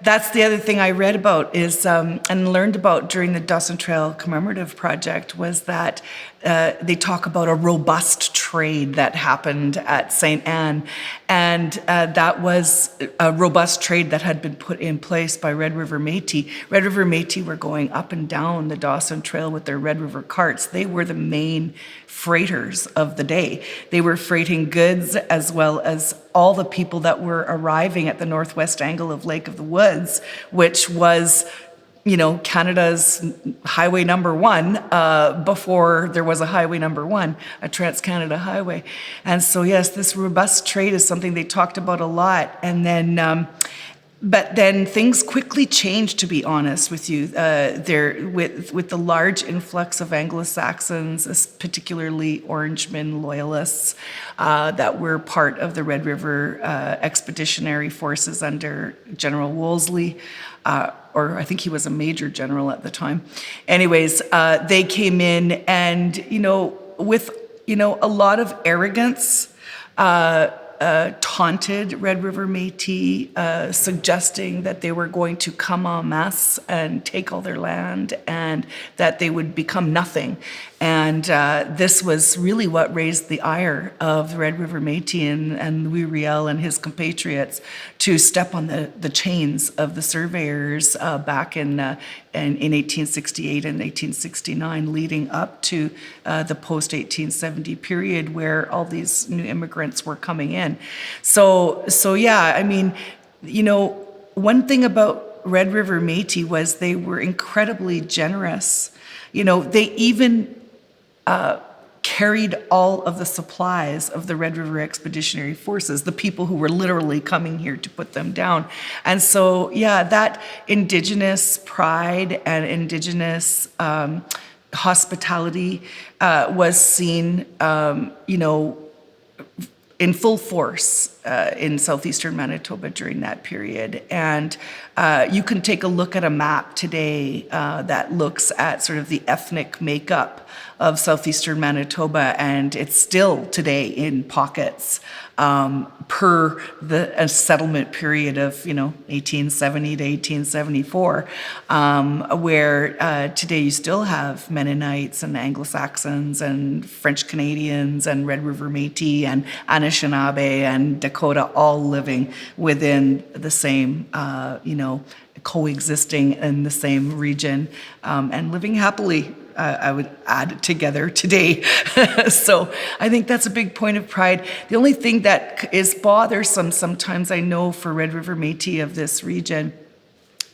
that's the other thing I read about is and learned about during the Dawson Trail Commemorative Project was that they talk about a robust trade that happened at St. Anne, and that was a robust trade that had been put in place by Red River Métis. Red River Métis were going up and down the Dawson Trail with their Red River carts. They were the main freighters of the day. They were freighting goods as well as all the people that were arriving at the northwest angle of Lake of the Woods, which was, you know, Canada's highway number one before there was a highway number one, a Trans-Canada highway. And so, yes, this robust trade is something they talked about a lot. And then, but then things quickly changed, to be honest with you. There, with the large influx of Anglo-Saxons, particularly Orangemen loyalists that were part of the Red River expeditionary forces under General Wolseley, or I think he was a major general at the time. Anyways, they came in and, with, a lot of arrogance, taunted Red River Métis, suggesting that they were going to come en masse and take all their land and that they would become nothing. And this was really what raised the ire of the Red River Métis and Louis Riel and his compatriots to step on the chains of the surveyors back in 1868 and 1869, leading up to the post-1870 period where all these new immigrants were coming in. So yeah, I mean, one thing about Red River Métis was they were incredibly generous. They even carried all of the supplies of the Red River Expeditionary Forces, the people who were literally coming here to put them down. And so, yeah, that Indigenous pride and Indigenous hospitality was seen, in full force in southeastern Manitoba during that period. And you can take a look at a map today that looks at sort of the ethnic makeup of southeastern Manitoba, and it's still today in pockets per the settlement period of 1870 to 1874, where today you still have Mennonites and Anglo-Saxons and French Canadians and Red River Métis and Anishinaabe and Dakota all living within the same coexisting in the same region and living happily, I would add, together today. So I think that's a big point of pride. The only thing that is bothersome sometimes, I know, for Red River Métis of this region,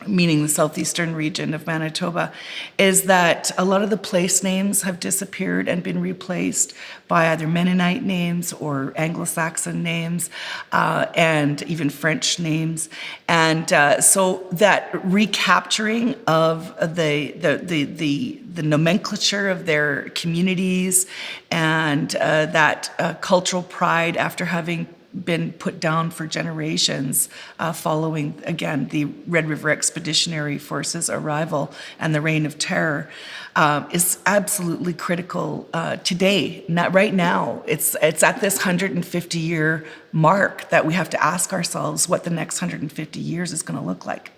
meaning the southeastern region of Manitoba, is that a lot of the place names have disappeared and been replaced by either Mennonite names or Anglo-Saxon names, and even French names. And so that recapturing of the nomenclature of their communities and that cultural pride after having been put down for generations following, again, the Red River Expeditionary Forces' arrival and the Reign of Terror is absolutely critical today. Not right now. It's at this 150-year mark that we have to ask ourselves what the next 150 years is going to look like.